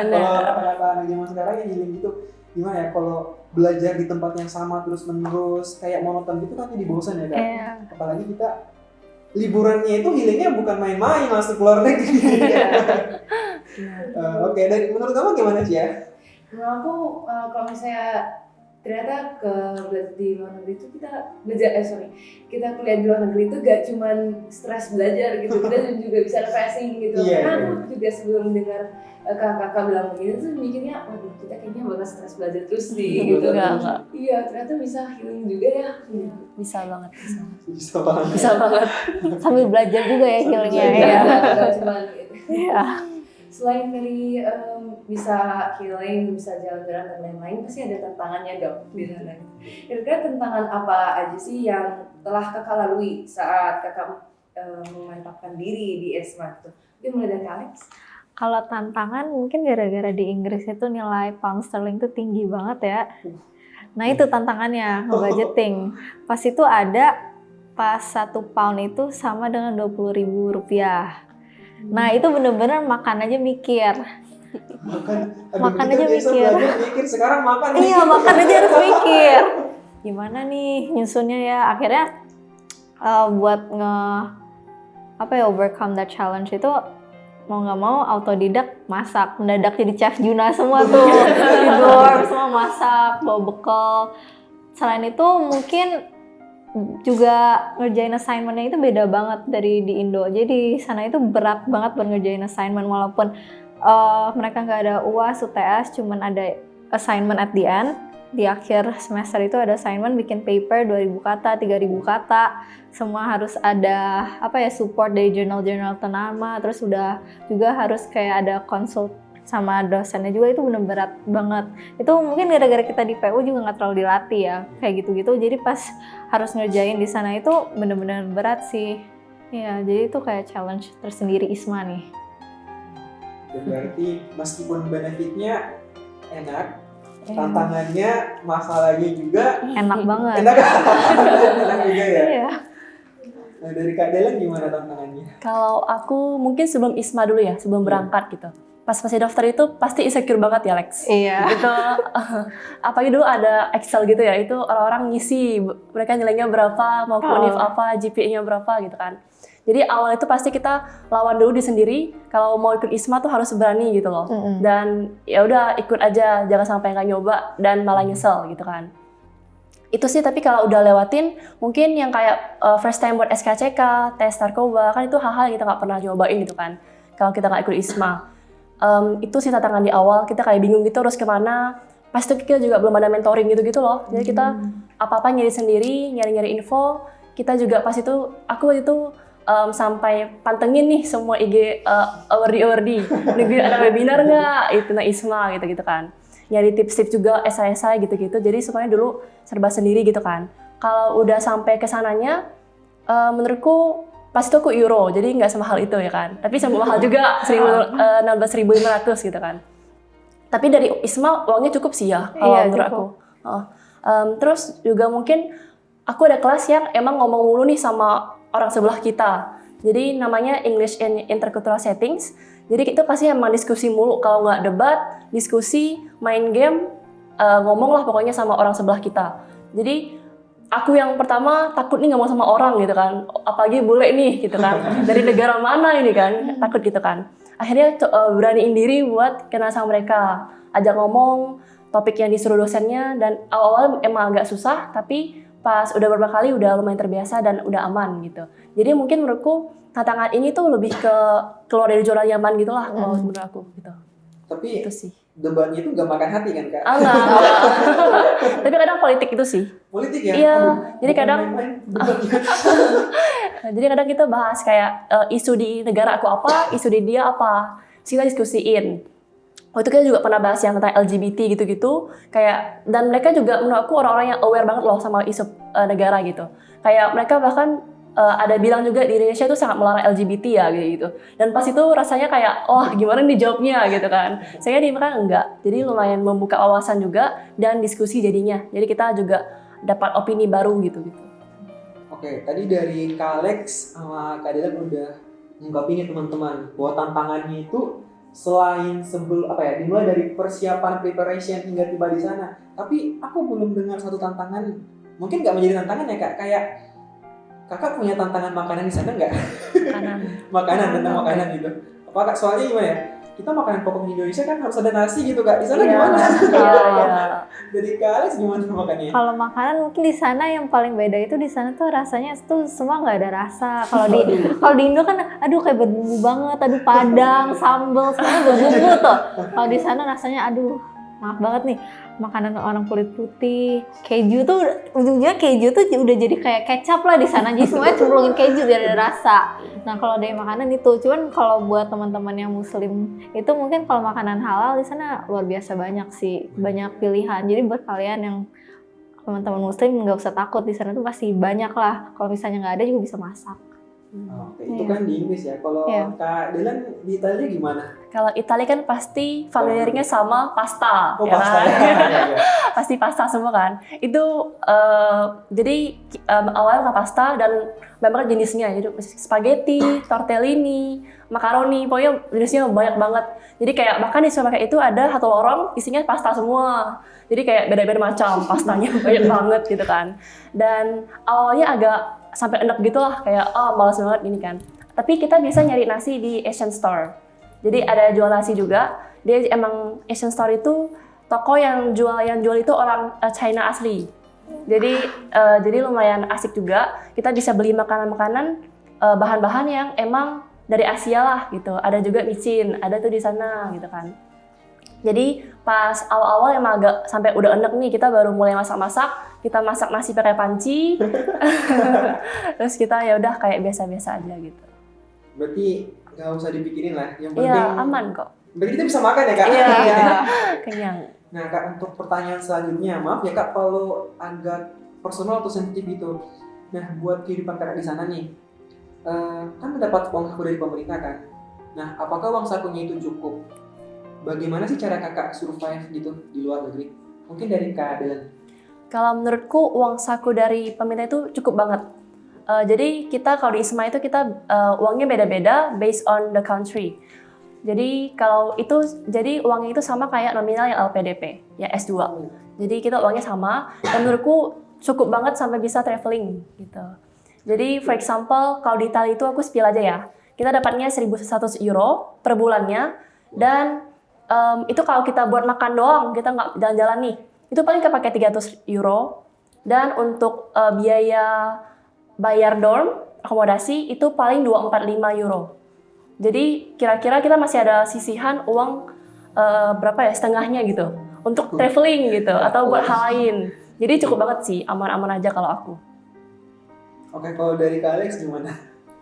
Kalau kata-kata anak zaman sekarang yang healing itu gimana ya, kalau belajar di tempat yang sama terus menerus kayak monoton gitu kan jadi bosan ya Kak? Iya. Apalagi kita liburannya itu healingnya bukan main-main, masuk luar negeri. Oke, dari menurut kamu gimana sih ya? Menurut aku kalau misalnya ternyata belajar di luar negeri itu kita kuliah di luar negeri itu gak cuman stres belajar gitu, kita juga bisa refreshing gitu. Karena aku juga sebelum dengar kakak bilang begini tuh mikirnya, waduh kita kayaknya bakal stres belajar terus nih gitu. Enggak. Iya, ternyata bisa healing juga ya. Bisa banget. Bisa banget. Sambil belajar juga ya healingnya ya. Gak cuman gitu. Iya. Selain dari bisa healing, bisa jalan-jalan dan lain-lain, pasti ada tantangannya dong di sana. Kira-kira tantangan apa aja sih yang telah kakak lalui saat kakak memantapkan diri di ISMA itu? Mungkin mulai dari Alex. Kalau tantangan mungkin gara-gara di Inggris itu nilai pound sterling itu tinggi banget ya. Nah itu tantangannya, ngebudgeting. Pas itu ada, pas 1 pound itu sama dengan Rp20.000. Nah itu bener-bener makan aja mikir. Makan aja mikir. Sekarang makan. Iya, makan aja harus mikir. Gimana nih nyusunnya ya? Akhirnya buat overcome that challenge itu mau nggak mau autodidak masak, mendadak jadi chef Juna semua tuh. Di dorm semua masak, bawa bekal. Selain itu mungkin juga ngerjain assignment-nya itu beda banget dari di Indo. Jadi di sana itu berat banget buat ngerjain assignment, walaupun mereka nggak ada UAS, UTS, cuman ada assignment at the end. Di akhir semester itu ada assignment bikin paper 2.000 kata, 3.000 kata. Semua harus ada support dari jurnal-jurnal ternama. Terus udah juga harus kayak ada consult sama dosennya juga, itu bener berat banget. Itu mungkin gara-gara kita di PU juga nggak terlalu dilatih ya kayak gitu-gitu. Jadi pas harus ngerjain di sana itu bener-bener berat sih. Ya jadi itu kayak challenge tersendiri ISMA nih. Berarti meskipun benefitnya enak, tantangannya, masalahnya juga Enak banget. enak juga ya. Iya. Nah, dari Kak Delen gimana tantangannya? Kalau aku mungkin sebelum ISMA dulu ya, sebelum berangkat gitu. Pas masih daftar itu pasti insecure banget ya Lex. Iya. Gitu. Apalagi dulu ada Excel gitu ya, itu orang-orang ngisi mereka nilainya berapa, mau ke univ apa, GPA-nya berapa gitu kan. Jadi awal itu pasti kita lawan dulu di sendiri, kalau mau ikut ISMA tuh harus berani gitu loh. Dan ya udah ikut aja, jangan sampai nggak nyoba dan malah nyesel gitu kan. Itu sih, tapi kalau udah lewatin, mungkin yang kayak first time buat SKCK, tes narkoba, kan itu hal-hal yang kita nggak pernah nyobain gitu kan. kalau kita nggak ikut ISMA. Itu sih tantangan di awal, kita kayak bingung gitu harus kemana. Pas itu kita juga belum ada mentoring gitu-gitu loh. Jadi kita apa-apa nyari sendiri, nyari-nyari info. Kita juga pas itu, aku waktu itu sampai pantengin nih semua IG awardee. Negeri ada webinar nggak? Itu nah ISMA gitu-gitu kan. Nyari tips-tips juga, esai-esai gitu-gitu. Jadi semuanya dulu serba sendiri gitu kan. Kalau udah sampai ke sananya, menurutku pas itu aku euro, jadi nggak semahal itu ya kan. Tapi sama mahal juga, 16.500 gitu kan. Tapi dari ISMA uangnya cukup sih ya, kalau menurut aku. Terus juga mungkin aku ada kelas yang emang ngomong mulu nih sama orang sebelah kita. Jadi namanya English in Intercultural Settings. Jadi itu pasti emang diskusi mulu, kalau nggak debat, diskusi, main game, ngomong lah pokoknya sama orang sebelah kita. Jadi aku yang pertama takut nih ngomong sama orang gitu kan, apalagi bule nih gitu kan, dari negara mana ini kan, takut gitu kan. Akhirnya beraniin diri buat kenal sama mereka, ajak ngomong topik yang disuruh dosennya, dan awal-awal emang agak susah, tapi pas udah beberapa kali udah lumayan terbiasa dan udah aman gitu. Jadi mungkin menurutku tantangan ini tuh lebih ke keluar dari zona nyaman gitu lah kalau menurut aku gitu. Tapi Itu sih. debatnya itu gak makan hati kan Kak? Enggak. Tapi kadang politik itu sih. Politik ya? Iya, Aduh, jadi bukan kadang main-main, debatnya. Jadi kadang kita bahas kayak isu di negara aku apa, isu di dia apa, terus kita diskusiin. Waktu itu kita juga pernah bahas yang tentang LGBT gitu-gitu, kayak, dan mereka juga menurut aku orang-orang yang aware banget loh sama isu negara gitu. Kayak mereka bahkan ada bilang juga di Indonesia itu sangat melarang LGBT ya gitu. Dan pas itu rasanya kayak, gimana nih jawabnya gitu kan. Saya di mereka enggak. Jadi lumayan membuka wawasan juga dan diskusi jadinya. Jadi kita juga dapat opini baru gitu. Oke, tadi dari Kak Alex sama Kak Dilan udah ngungkapin ya teman-teman bahwa tantangannya itu selain dimulai dari persiapan preparation hingga tiba di sana. Tapi aku belum dengar satu tantangan, mungkin nggak menjadi tantangan ya Kak, kayak Kakak punya tantangan makanan di sana nggak? Tentang makanan gitu. Apa Kak, soalnya gimana ya? Kita makanan pokok di Indonesia kan harus ada nasi gitu Kak. Di sana gimana? Iya. Dari Kak Alex gimana makannya? Kalau makanan mungkin di sana yang paling beda itu di sana tuh rasanya tuh semua nggak ada rasa. Kalau di Indo kan aduh kayak berbumbu banget, aduh padang, sambal semuanya berbumbu tuh. Kalau di sana rasanya aduh maaf banget nih, makanan orang kulit putih, keju tuh ujungnya keju tuh udah jadi kayak kecap lah di sana, jadi semuanya cemplungin keju biar ada rasa. Nah kalau dari makanan itu, cuman kalau buat teman-teman yang muslim itu mungkin kalau makanan halal di sana luar biasa banyak sih, banyak pilihan. Jadi buat kalian yang teman-teman muslim nggak usah takut, di sana tuh pasti banyak lah. Kalau misalnya nggak ada juga bisa masak. Oke, itu kan di Inggris ya. Kalau Kak Dilan di Italia gimana? Kalau Italia kan pasti familiarnya sama pasta. Oh, ya pasta kan? ya. Pasti pasta semua kan. Itu jadi awalnya pasta dan memang jenisnya, jadi spaghetti, tortellini, makaroni, pokoknya jenisnya banyak banget. Jadi kayak bahkan di supermarket itu ada satu lorong isinya pasta semua. Jadi kayak beda-beda macam pastanya banyak banget gitu kan. Dan awalnya agak sampai enak gitu lah, kayak malas banget ini kan. Tapi kita bisa nyari nasi di Asian Store. Jadi ada jual nasi juga. Dia emang Asian Store itu toko yang jual itu orang China asli. Jadi lumayan asik juga. Kita bisa beli makanan-makanan bahan-bahan yang emang dari Asia lah gitu. Ada juga micin, ada tuh di sana gitu kan. Jadi pas awal-awal emang agak sampai udah enak nih, kita baru mulai masak-masak, kita masak nasi pakai panci, terus kita ya udah kayak biasa-biasa aja gitu. Berarti nggak usah dipikirin lah, yang penting. Iya aman kok. Berarti kita bisa makan ya Kak? Iya, kenyang. Nah Kak, untuk pertanyaan selanjutnya, maaf ya Kak kalau agak personal atau sensitif gitu. Nah buat kehidupan Kakak di sana nih, kan mendapat uang saku dari pemerintah kan? Nah apakah uang sakunya itu cukup? Bagaimana sih cara Kakak survive gitu di luar negeri? Mungkin dari Kak Dilan. Kalau menurutku uang saku dari pemerintah itu cukup banget. Jadi kita kalau di ISMA itu kita uangnya beda-beda based on the country. Jadi kalau itu, jadi uangnya itu sama kayak nominal yang LPDP, ya S2. Jadi kita uangnya sama, dan menurutku cukup banget sampai bisa traveling gitu. Jadi for example, kalau di Italia itu aku spill aja ya. Kita dapatnya 1.100 euro per bulannya, dan itu kalau kita buat makan doang, kita nggak jalan-jalan nih, itu paling kepake 300 euro. Dan untuk biaya bayar dorm, akomodasi, itu paling 245 euro. Jadi kira-kira kita masih ada sisihan uang berapa ya, setengahnya gitu untuk traveling gitu atau buat hal lain. Jadi cukup banget sih, aman-aman aja kalau aku. Oke, kalau dari Kak Alex gimana?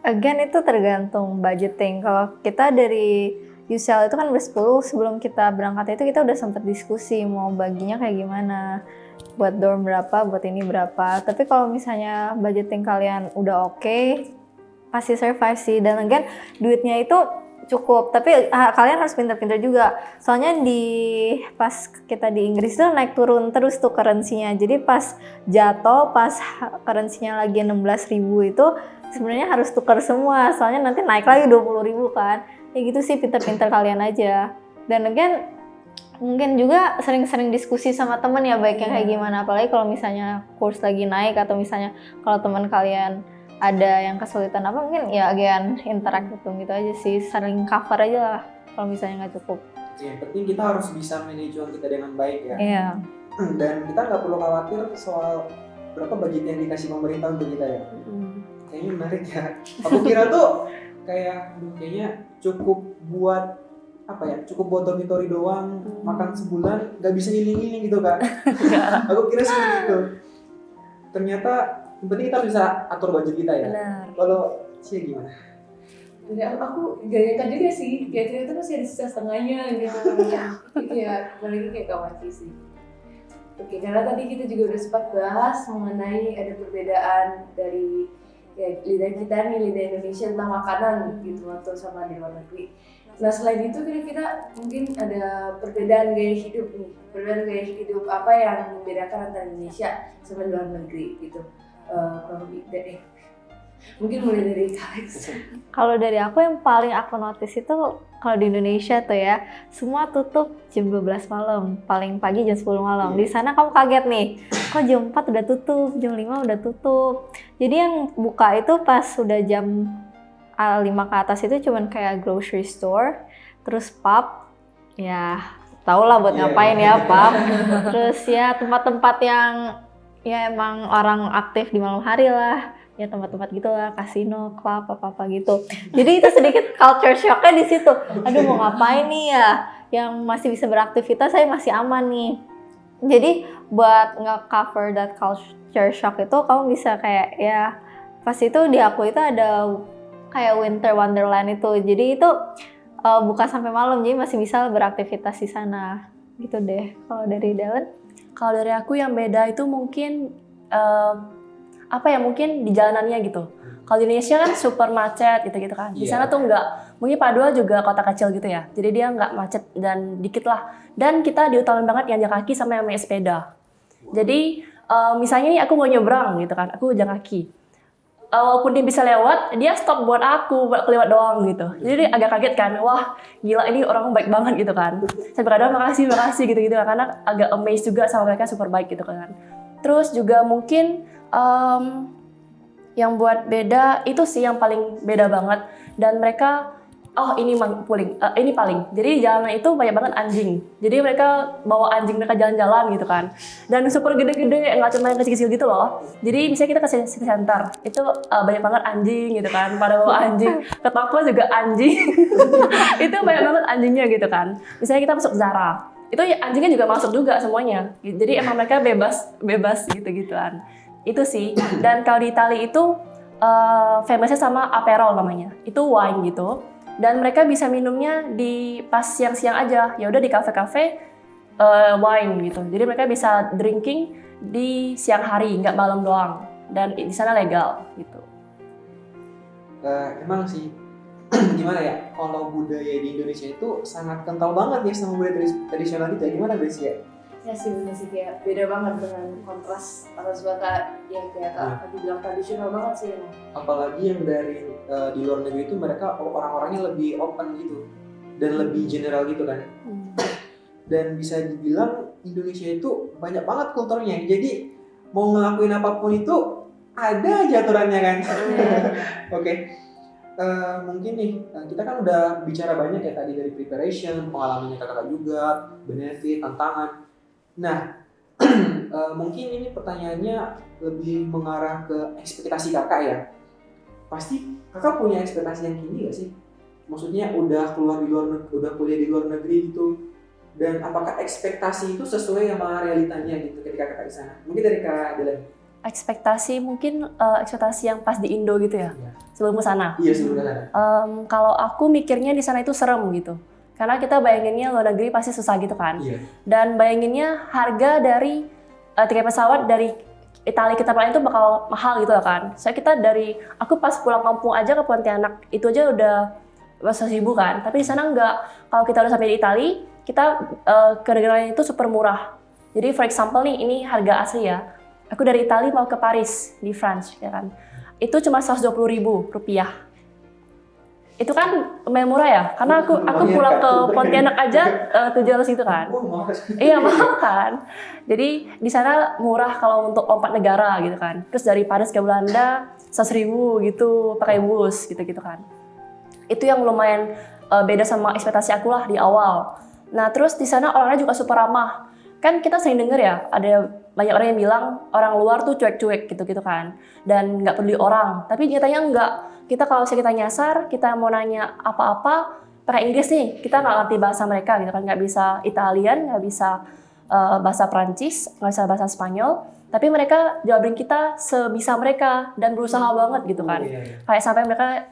Again itu tergantung budgeting. Kalau kita dari UCL itu kan ber-10, sebelum kita berangkat itu kita udah sempat diskusi mau baginya kayak gimana. Buat dorm berapa, buat ini berapa. Tapi kalau misalnya budgeting kalian udah oke, pasti survive sih. Dan again duitnya itu cukup, tapi kalian harus pintar-pintar juga. Soalnya pas kita di Inggris tuh naik turun terus tuh currency-nya. Jadi pas jatuh, pas currency-nya lagi 16.000 itu sebenarnya harus tukar semua. Soalnya nanti naik lagi 20.000 kan. Ya gitu sih, pintar-pintar kalian aja. Dan again mungkin juga sering-sering diskusi sama temen ya, baiknya kayak gimana. Apalagi kalau misalnya kurs lagi naik atau misalnya kalau teman kalian ada yang kesulitan apa, mungkin ya again interact gitu aja sih, saling cover aja lah kalau misalnya nggak cukup. Yang penting kita harus bisa manage uang kita dengan baik ya. Iya. Dan kita nggak perlu khawatir soal berapa budget yang dikasih pemerintah untuk kita ya. Kayaknya menarik ya. Aku kira tuh kayaknya cukup buat apa ya, cukup buat dormitory doang, makan sebulan nggak bisa ngiling-ngiling gitu kan. Aku kira seperti itu. Ternyata yang penting kita bisa atur budget kita ya. Benar. Kalau Cia gimana? Dari aku gak nyangka juga sih, ya ternyata masih ada sisa setengahnya gitu. Iya, apalagi kayak Kawati sih. Oke, karena tadi kita juga udah sempat bahas mengenai ada perbedaan dari ya, lidah kita nih, lidah Indonesia tentang makanan gitu atau sama di luar negeri. Nah selain itu kira-kira mungkin ada perbedaan gaya hidup nih, perbedaan gaya hidup apa yang membedakan antara Indonesia sama luar negeri gitu. Kalau mungkin mulai dari Alex. Kalau dari aku yang paling aku notice itu kalau di Indonesia tuh ya, semua tutup jam 12 malam, paling pagi jam 10 malam. Di sana kamu kaget nih, kok jam 4 udah tutup, jam 5 udah tutup. Jadi yang buka itu pas udah jam 5 ke atas itu cuman kayak grocery store, terus pub, ya tau lah buat ngapain ya pub. Terus ya tempat-tempat yang ya emang orang aktif di malam hari lah. Ya tempat-tempat gitu lah, kasino, klub, apa-apa gitu. Jadi itu sedikit culture shock-nya di situ. Aduh mau ngapain nih ya? Yang masih bisa beraktivitas saya masih aman nih. Jadi buat nge-cover that culture shock itu kamu bisa kayak ya pas itu di aku itu ada kayak winter wonderland itu. Jadi itu buka sampai malam, jadi masih bisa beraktivitas di sana. Gitu deh. Kalau dari Dellen? Kalau dari aku yang beda itu mungkin mungkin di jalanannya gitu. Kalau di Indonesia kan super macet gitu-gitu kan. Di sana tuh enggak. Mungkin Padua juga kota kecil gitu ya. Jadi dia enggak macet dan dikit lah. Dan kita diutamain banget yang jalan kaki sama yang main sepeda. Jadi misalnya nih aku mau nyebrang gitu kan. Aku jalan kaki. Walaupun dia bisa lewat, dia stop buat aku lewat doang gitu. Jadi agak kaget kan. Wah, gila ini orang baik banget gitu kan. Sampai kadang makasih gitu-gitu kan. Karena agak amazed juga sama mereka, super baik gitu kan. Terus juga mungkin yang buat beda itu sih yang paling beda banget, dan mereka ini paling jadi di jalanan itu banyak banget anjing, jadi mereka bawa anjing mereka jalan-jalan gitu kan, dan super gede-gede, nggak cuma yang kecil-kecil gitu loh. Jadi misalnya kita ke city center itu banyak banget anjing gitu kan, pada bawa anjing, ke toko juga anjing. Itu banyak banget anjingnya gitu kan. Misalnya kita masuk Zara itu ya anjingnya juga masuk juga semuanya, jadi emang mereka bebas gitu-gituan. Itu sih. Dan kalau di Italia itu famousnya sama Aperol namanya. Itu wine gitu. Dan mereka bisa minumnya di pas siang-siang aja. Ya udah di kafe-kafe wine gitu. Jadi mereka bisa drinking di siang hari, nggak malam doang. Dan di sana legal gitu. Emang sih gimana ya? Kalau budaya di Indonesia itu sangat kental banget ya sama budaya tradisional kita. Gimana guys ya? Ya sih bener sih, kayak beda banget dengan kontras atas baka yang kayak Kak bilang tradisional banget sih emang. Apalagi yang dari di luar negeri itu mereka orang-orangnya lebih open gitu dan lebih general gitu kan. Dan bisa dibilang Indonesia itu banyak banget kulturnya, jadi mau ngelakuin apapun itu ada aja aturannya kan. Oke. Mungkin nih kita kan udah bicara banyak ya tadi dari preparation, pengalamannya kakak juga, benefit, tantangan. Nah, mungkin ini pertanyaannya lebih mengarah ke ekspektasi kakak ya. Pasti kakak punya ekspektasi yang tinggi gak sih maksudnya udah keluar di luar negeri, udah kuliah di luar negeri gitu, dan apakah ekspektasi itu sesuai sama realitanya gitu ketika kakak di sana? Mungkin dari Kak Dela. Ekspektasi mungkin ekspektasi yang pas di Indo gitu ya, Iya. sebelum ke sana. Iya sebelum ke sana. Kalau aku mikirnya di sana itu serem gitu. Karena kita bayanginnya luar negeri pasti susah gitu kan. Iya. Dan bayanginnya harga dari tiket pesawat dari Italia kita pulang itu bakal mahal gitu lah kan. Aku pas pulang kampung aja ke Pontianak itu aja udah 100.000 kan. Tapi di sana enggak. Kalau kita udah sampai di Italia, kita kedengarannya itu super murah. Jadi for example nih, ini harga asli ya. Aku dari Italia mau ke Paris di France ya kan. Itu cuma 120.000 rupiah. Itu kan lumayan murah ya. Karena aku pulang ke Pontianak aja 700 itu kan. Oh, mahal sekali. Iya mahal kan. Jadi di sana murah kalau untuk lompat negara gitu kan. Terus dari Paris ke Belanda 100.000 gitu pakai bus gitu kan. Itu yang lumayan beda sama ekspektasi aku lah di awal. Nah terus di sana orangnya juga super ramah. Kan kita sering denger ya ada banyak orang yang bilang orang luar tuh cuek-cuek gitu kan. Dan nggak peduli orang. Tapi nyatanya enggak. Kita kalau misalnya kita nyasar, kita mau nanya apa-apa pakai Inggris nih, kita nggak ngerti bahasa mereka gitu kan, nggak bisa Italian, nggak bisa bahasa Prancis, nggak bisa bahasa Spanyol, tapi mereka jawabin kita sebisa mereka dan berusaha banget gitu kan. Kayak sampai mereka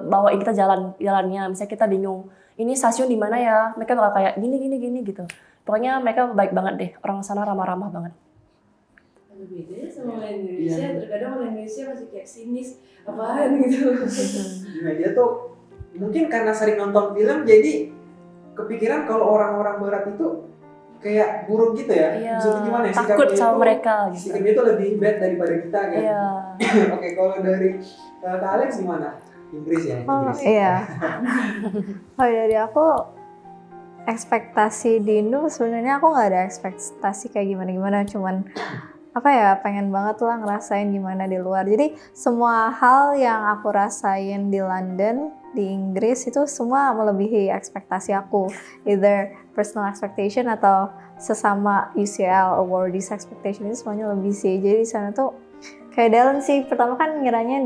bawain kita jalannya, misalnya kita bingung, ini stasiun di mana ya, mereka bakal kayak gini gitu. Pokoknya mereka baik banget deh, orang sana ramah-ramah banget. Beda sama orang Indonesia, terkadang orang Indonesia masih kayak sinis, apaan gitu. Di media tuh mungkin karena sering nonton film jadi kepikiran kalau orang-orang barat itu kayak buruk gitu ya. Iya, Maksudnya gimana ya? takut sama mereka gitu. Sikapnya itu lebih bad daripada kita kan. Iya. Oke, kalau dari Kak Alex gimana? Inggris ya? Oh Inggris. iya. Kalau dari aku ekspektasi di Indo sebenarnya aku nggak ada ekspektasi kayak gimana, cuman apa ya, pengen banget lah ngerasain gimana di luar. Jadi semua hal yang aku rasain di London, di Inggris itu semua melebihi ekspektasi aku, either personal expectation atau sesama UCL awardees expectation, itu semuanya lebih sih. Jadi di sana tuh kayak Dalen sih, pertama kan ngiranya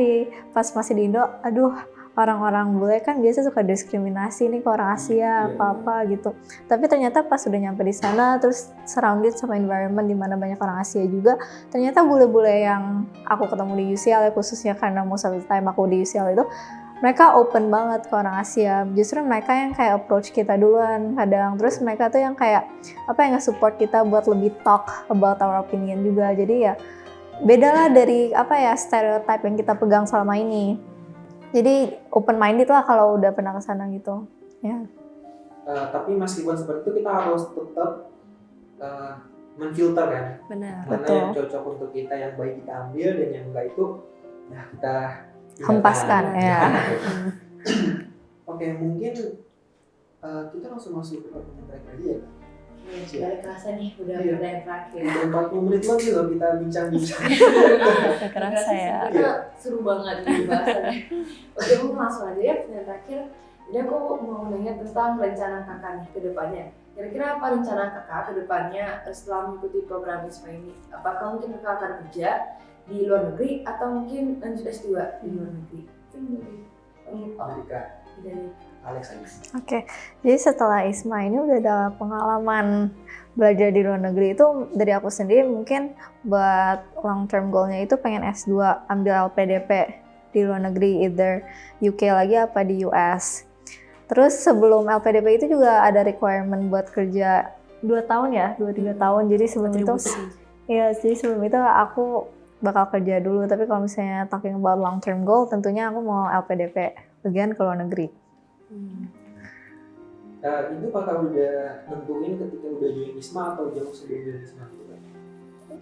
pas masih di Indo, aduh orang-orang bule kan biasa suka diskriminasi nih ke orang Asia apa-apa gitu. Tapi ternyata pas udah nyampe di sana, terus surrounded sama environment di mana banyak orang Asia juga, ternyata bule-bule yang aku ketemu di UCL, khususnya karena most of the time aku di UCL itu, mereka open banget ke orang Asia. Justru mereka yang kayak approach kita duluan kadang. Terus mereka tuh yang kayak nge-support kita buat lebih talk about our opinion juga. Jadi ya beda lah dari stereotype yang kita pegang selama ini. Jadi open minded lah kalau udah pernah kesana gitu. Ya. Tapi meskipun seperti itu kita harus tetap menfilter kan. Benar. Mana yang cocok untuk kita, yang baik kita ambil, dan yang enggak itu ya kita Hempaskan ya. Oke, mungkin kita langsung masuk ke pertanyaan terakhir aja ya. Gak kerasa nih, udah Iya. pertanyaan terakhir. 40 menit lagi loh kita bincang-bincang. Gak kerasa ya. Karena seru banget nih bahasannya. Oke, aku langsung aja ya pertanyaan terakhir. Jadi aku mau nanya tentang rencana kakak nih ke depannya. Kira-kira apa rencana kakak ke depannya setelah mengikuti program ISMA ini? Apakah mungkin kakak akan kerja di luar negeri atau mungkin lanjut S2 di luar negeri? Dari Kak Dari Alex aja. Oke, jadi setelah ISMA ini udah ada pengalaman belajar di luar negeri itu. Dari aku sendiri mungkin buat long term goalnya itu pengen S2, ambil LPDP di luar negeri, either UK lagi apa di US. Terus sebelum LPDP itu juga ada requirement buat kerja 2 tahun ya, 2-3 tahun. Jadi sebelum itu, jadi sebelum itu aku bakal kerja dulu. Tapi kalau misalnya talking about long term goal, tentunya aku mau LPDP, bagian ke luar negeri. Itu kakak udah nentuin ketika udah join ISMA atau jauh sebelum join ISMA gitu kan?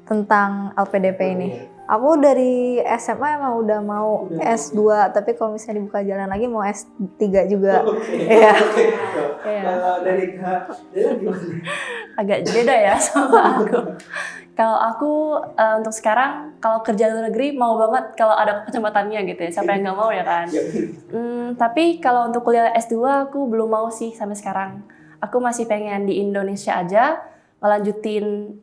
Tentang LPDP ini. Aku dari SMA emang udah mau S2, tapi kalau misalnya dibuka jalan lagi mau S3 juga. Iya. Kalau dari Kak Dela gimana? Agak beda ya sama aku. Kalau aku untuk sekarang kalau kerja di luar negeri mau banget kalau ada kesempatannya gitu ya. Siapa yang nggak mau ya kan. Tapi kalau untuk kuliah S2 aku belum mau sih sampai sekarang. Aku masih pengen di Indonesia aja ngelanjutin.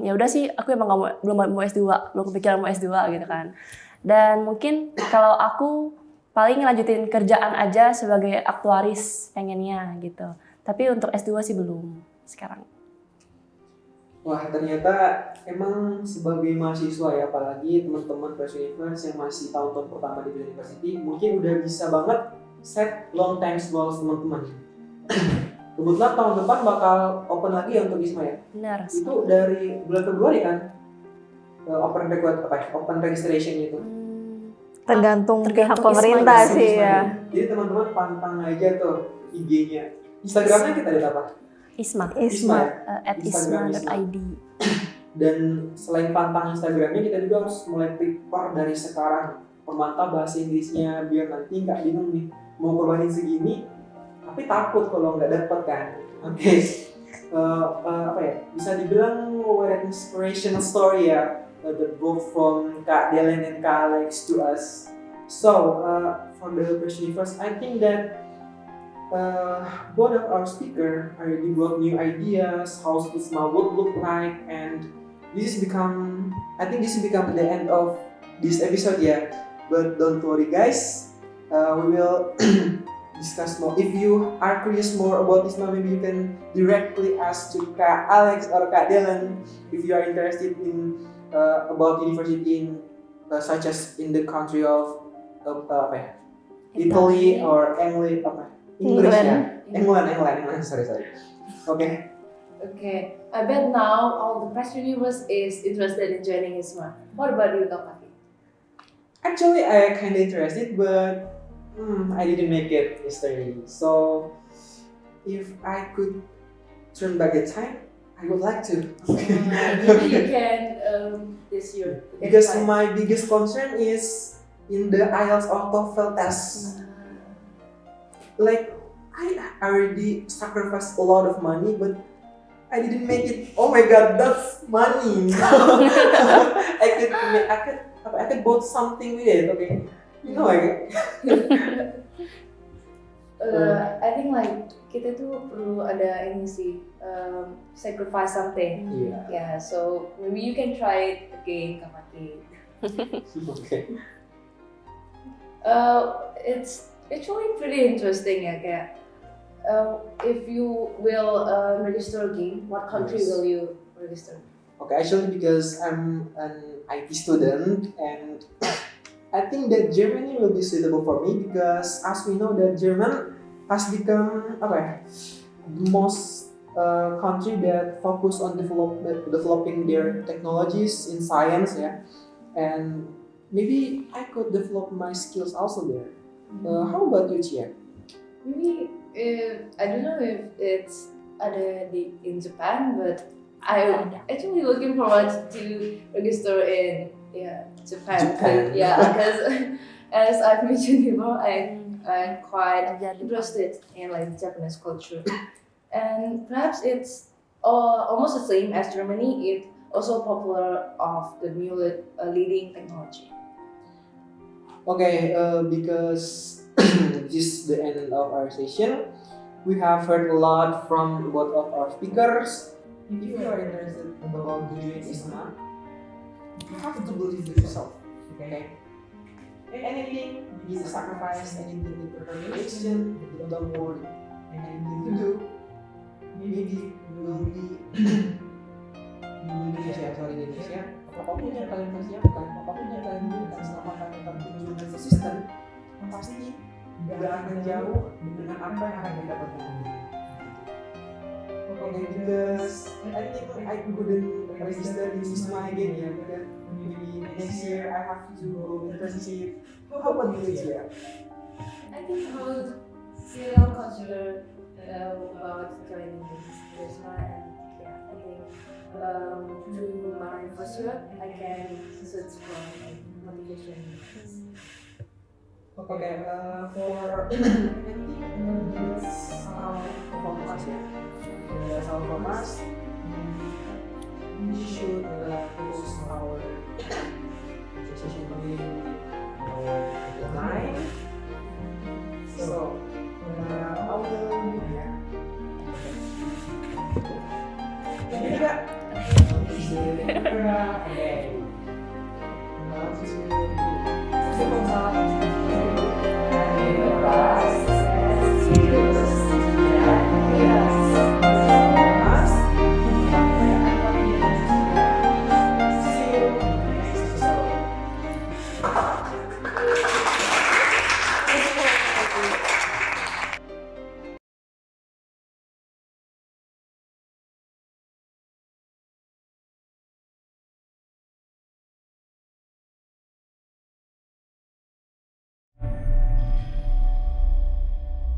Ya udah sih aku emang belum mau S2, belum kepikiran mau S2 gitu kan. Dan mungkin kalau aku paling lanjutin kerjaan aja sebagai aktuaris pengennya gitu. Tapi untuk S2 sih belum sekarang. Wah, ternyata emang sebagai mahasiswa ya, apalagi teman-teman Fresh Universe yang masih tahun-tahun pertama di university, mungkin udah bisa banget set long time goals teman-teman. Kebetulan tahun depan bakal open lagi ya untuk ISMA ya. Benar. Itu dari bulan Februari kan? Open registration itu. Tergantung pihak Tergantung pemerintah ISMA, sih ISMA. ya. Jadi teman-teman pantang aja tuh IG-nya. Instagramnya kita lihat apa? ISMA. ISMA. At Instagram isma.id. Dan selain pantang Instagramnya, kita juga harus mulai prepare dari sekarang. Permantap bahasa Inggrisnya biar nanti nggak bingung nih mau korbanin segini, tapi takut kalau nggak dapet kan. Oke. Apa ya? Bisa dibilang what an inspirational story ya. That both from Kak Delen and Kak Alex to us. So for the question first, I think that both of our speaker already brought new ideas how ISMA would look like, and this is become the end of this episode yeah. But don't worry guys, we will discuss more. If you are curious more about ISMA, maybe you can directly ask to Kak Alex or Kak Dylan if you are interested in about university in such as in the country of Italy or English ya. England. Sorry. Okay. Okay, I bet now all the Fresh Universe is interested in joining ISMA. What about you, Kak Fatih? Actually, I kind of interested, but I didn't make it yesterday. So, if I could turn back the time, I would like to. Maybe you can this year. You can Because try. my biggest concern is in the IELTS or TOEFL test. Like, I already sacrificed a lot of money, but I didn't make it. Oh my god, that's money. I could bought something with it, okay? You know, I think like kita tuh perlu ada ini sih, sacrifice something. Yeah. Yeah, so maybe you can try it again, Kak Fatih. Okay. It's actually pretty interesting ya, kayak if you will register again, what country Yes. will you register? Okay, actually because I'm an IT student and I think that Germany will be suitable for me because as we know that German has become the most country that focus on developing their technologies in science and maybe I could develop my skills also there. How about you, Chia? Maybe I don't know if it's ada in Japan, but I'm actually looking forward to register in Japan. Because as I've mentioned before, I'm quite interested in like Japanese culture, and perhaps it's almost the same as Germany. It's also popular of the new leading technology. Okay, because this is the end of our session. We have heard a lot from both of our speakers. If you are interested about doing ISMA, you have to believe in yourself. Okay? Anything is a sacrifice, anything is determination, don't worry. Anything to do, maybe will be Indonesia. Apapun yang kalian persiapkan, apapun yang kalian berikan selama kalian tetap kunjungan konsisten, pasti gak akan jauh dengan apa yang akan kita dapatkan. Okay, because I think I couldn't register in ISMA again because maybe next year I have to go internship. How about you, Chia? I think I will still consider about joining ISMA, and I think to my first year I can search for motivation. Okay, for that's from us ya. That's all from us. We should close our session in our line. So, how will we do ya? Ini juga. Okay. 1, 2, 3.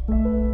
Bye.